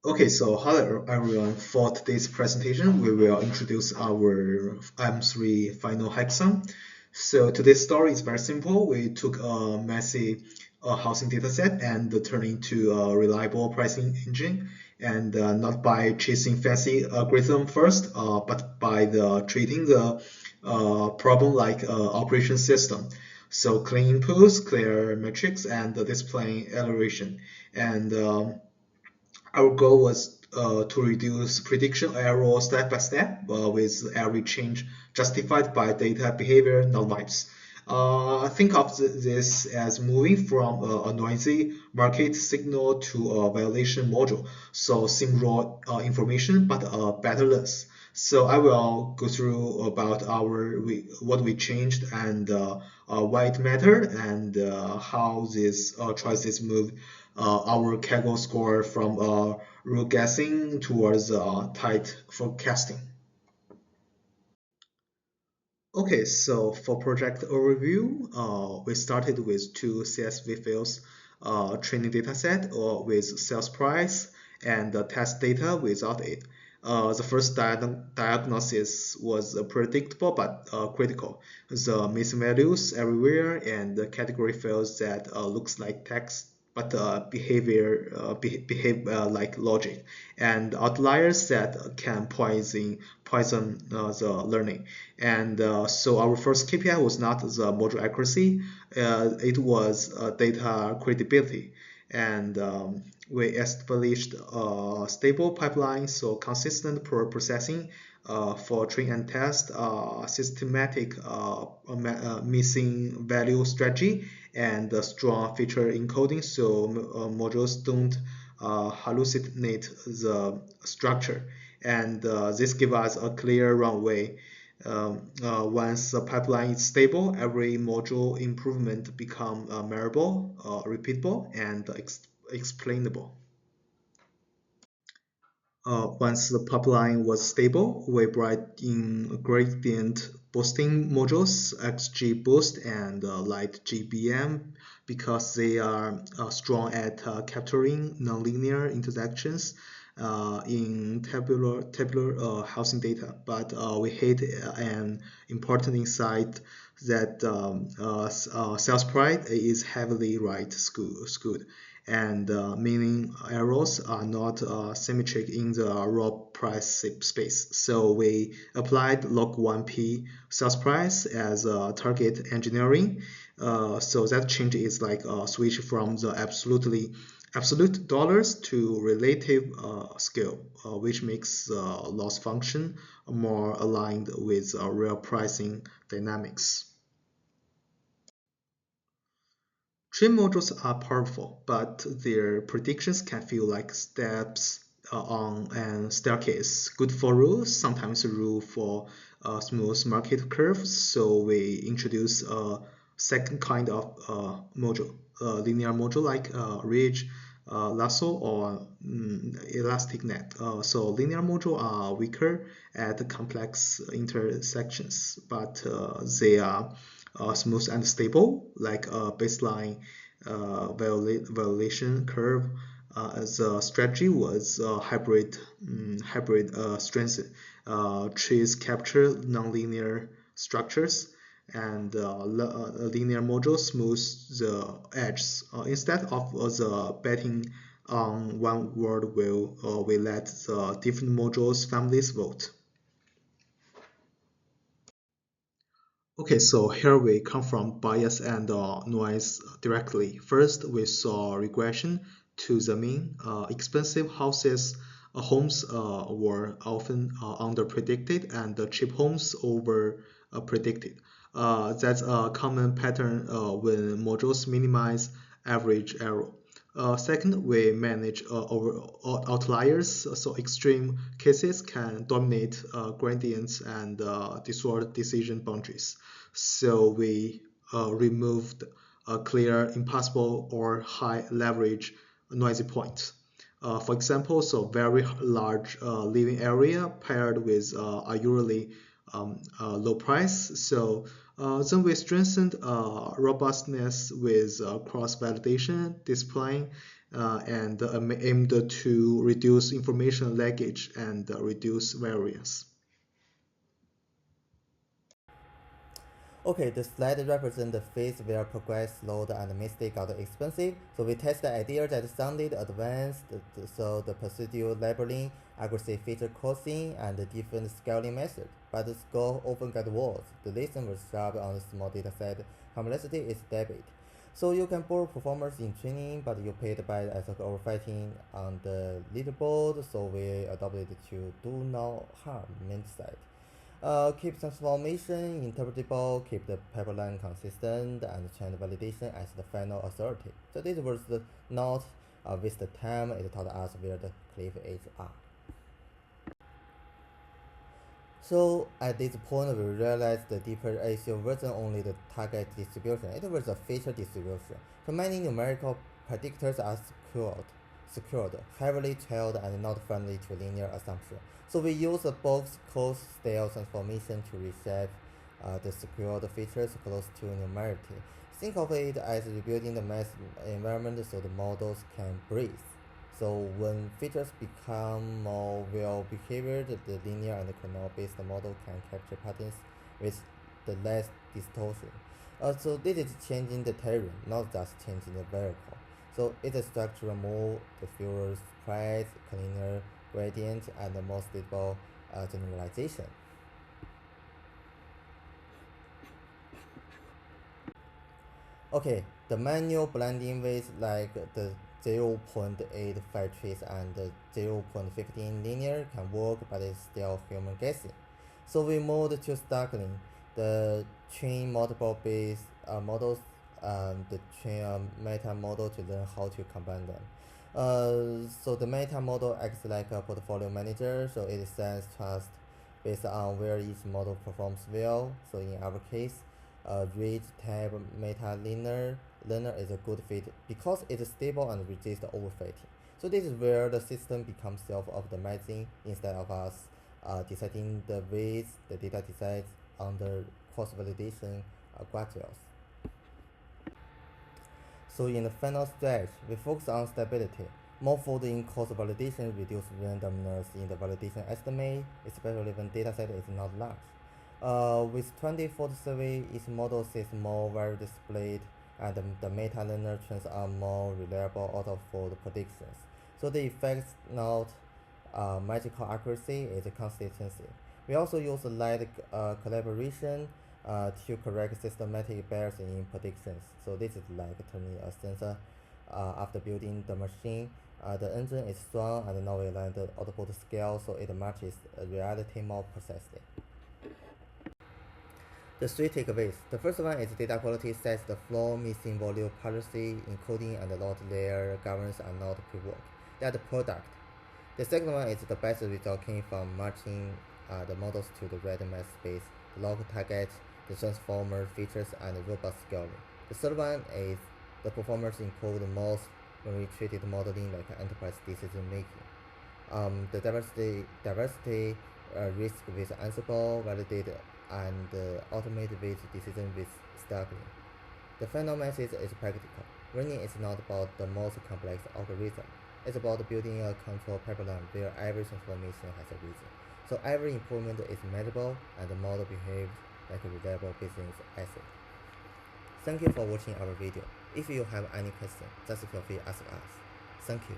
Okay, so hello everyone. For today's presentation, we will introduce our M3 final hackathon. So today's story is very simple. We took a messy housing dataset and turned into a reliable pricing engine, and not by chasing fancy algorithm first, but by treating the problem like operation system. So clean inputs, clear metrics, and displaying iteration. And our goal was to reduce prediction error step by step, with every change justified by data behavior, not vibes. Think of this as moving from a noisy market signal to a violation module. So same raw information, but better lens. So I will go through about what we changed and why it mattered, and how these choices moved our Kaggle score from rule guessing towards tight forecasting. Okay, so for project overview, we started with two CSV fields, training data set or with sales price, and the test data without it. The first diagnosis was predictable but critical. The missing values everywhere and the category fields that looks like text but behave like logic, and outliers that can poison the learning. And so our first KPI was not the module accuracy, it was data credibility. And we established a stable pipeline, so consistent processing for train and test, systematic missing value strategy, and strong feature encoding, so modules don't hallucinate the structure. And this gives us a clear runway. Once the pipeline is stable, every module improvement become measurable, repeatable, and explainable. Once the pipeline was stable, we brought in gradient boosting modules, XGBoost and LightGBM, because they are strong at capturing nonlinear intersections in tabular housing data. But we hate an important insight that sales price is heavily right skewed, and meaning errors are not symmetric in the raw price space. So we applied log1p sales price as a target engineering. So that change is like a switch from the absolute dollars to relative scale, which makes loss function more aligned with real pricing dynamics. Train modules are powerful, but their predictions can feel like steps on a staircase. Good for rules, sometimes rule for smooth market curves. So we introduce a second kind of module, a linear module like ridge, lasso, or elastic net. So linear module are weaker at complex intersections, but they are smooth and stable, like a baseline violation curve. The strategy was hybrid strength. Trees capture nonlinear structures, and linear module smooths the edges. Instead of the betting on one word will, we let the different modules families vote. Okay, so here we come from bias and noise directly. First, we saw regression to the mean. Expensive homes were often under-predicted, and the cheap homes over-predicted. That's a common pattern when modules minimize average error. Second, we manage over outliers, so extreme cases can dominate gradients and distort decision boundaries. So we removed clear, impossible, or high leverage noisy points. For example, so very large living area paired with a usually low price. So then we strengthened robustness with cross-validation, displaying and aimed to reduce information leakage and reduce variance. Okay, the slide represents the phase where progress slowed and mistake got expensive. So we test the idea that sounded advanced, so the procedure labeling, aggressive feature costing, and the different scaling method. But the score often got worse. The lesson was sharp on the small dataset. Complexity is debit. So you can borrow performance in training, but you paid by as overfighting on the leaderboard. So we adopted to do no harm mindset. Keep transformation interpretable, keep the pipeline consistent, and trend validation as the final authority. So this was not waste the time, it taught us where the cliff edge are. So at this point, we realized the deeper issue wasn't only the target distribution, it was the feature distribution. So many numerical predictors are secured, heavily trailed, and not friendly to linear assumption. So we use the box close style transformation to reshape the secured features close to numericity. Think of it as rebuilding the math environment so the models can breathe. So when features become more well-behaved, the linear and kernel-based model can capture patterns with the less distortion. So this is changing the terrain, not just changing the vehicle. So it's a structural move, the fewer spreads, cleaner gradient, and a more stable generalization. Okay, the manual blending with like the 0.8 trace and the 0.15 linear can work, but it's still human guessing. So we moved to stacking. The train multiple base models, the train meta model to learn how to combine them. So the meta model acts like a portfolio manager, so it sends trust based on where each model performs well. So in our case, read tab meta learner is a good fit because it's stable and resists overfitting. So this is where the system becomes self-optimizing instead of us deciding the ways the data decides under cross-validation guardrails. So in the final stretch, we focus on stability. More fold in cross validation reduce randomness in the validation estimate, especially when dataset is not large. With 20-fold survey, each model sees more varied split, and the meta-learner trains on more reliable out-of-fold predictions. So the effect not magical accuracy is consistency. We also use light collaboration to correct systematic bias in predictions. So this is like turning a sensor after building the machine. The engine is strong and now we learn the output scale, so it matches reality more precisely. The three takeaways. The first one is data quality sets the floor, missing volume policy, encoding and load layer governance are not pre-work. They are the product. The second one is the best result came from matching the models to the right math space, the log target, the transformer features, and robust scaling. The third one is the performance improved most when we treated modeling like enterprise decision making. The diversity risk with Ansible, validate and automate with decision with stacking. The final message is practical. Learning is not about the most complex algorithm. It's about building a control pipeline where every transformation has a reason. So every improvement is measurable and the model behaves like a reliable business asset. Thank you for watching our video. If you have any questions, just feel free to ask us. Thank you.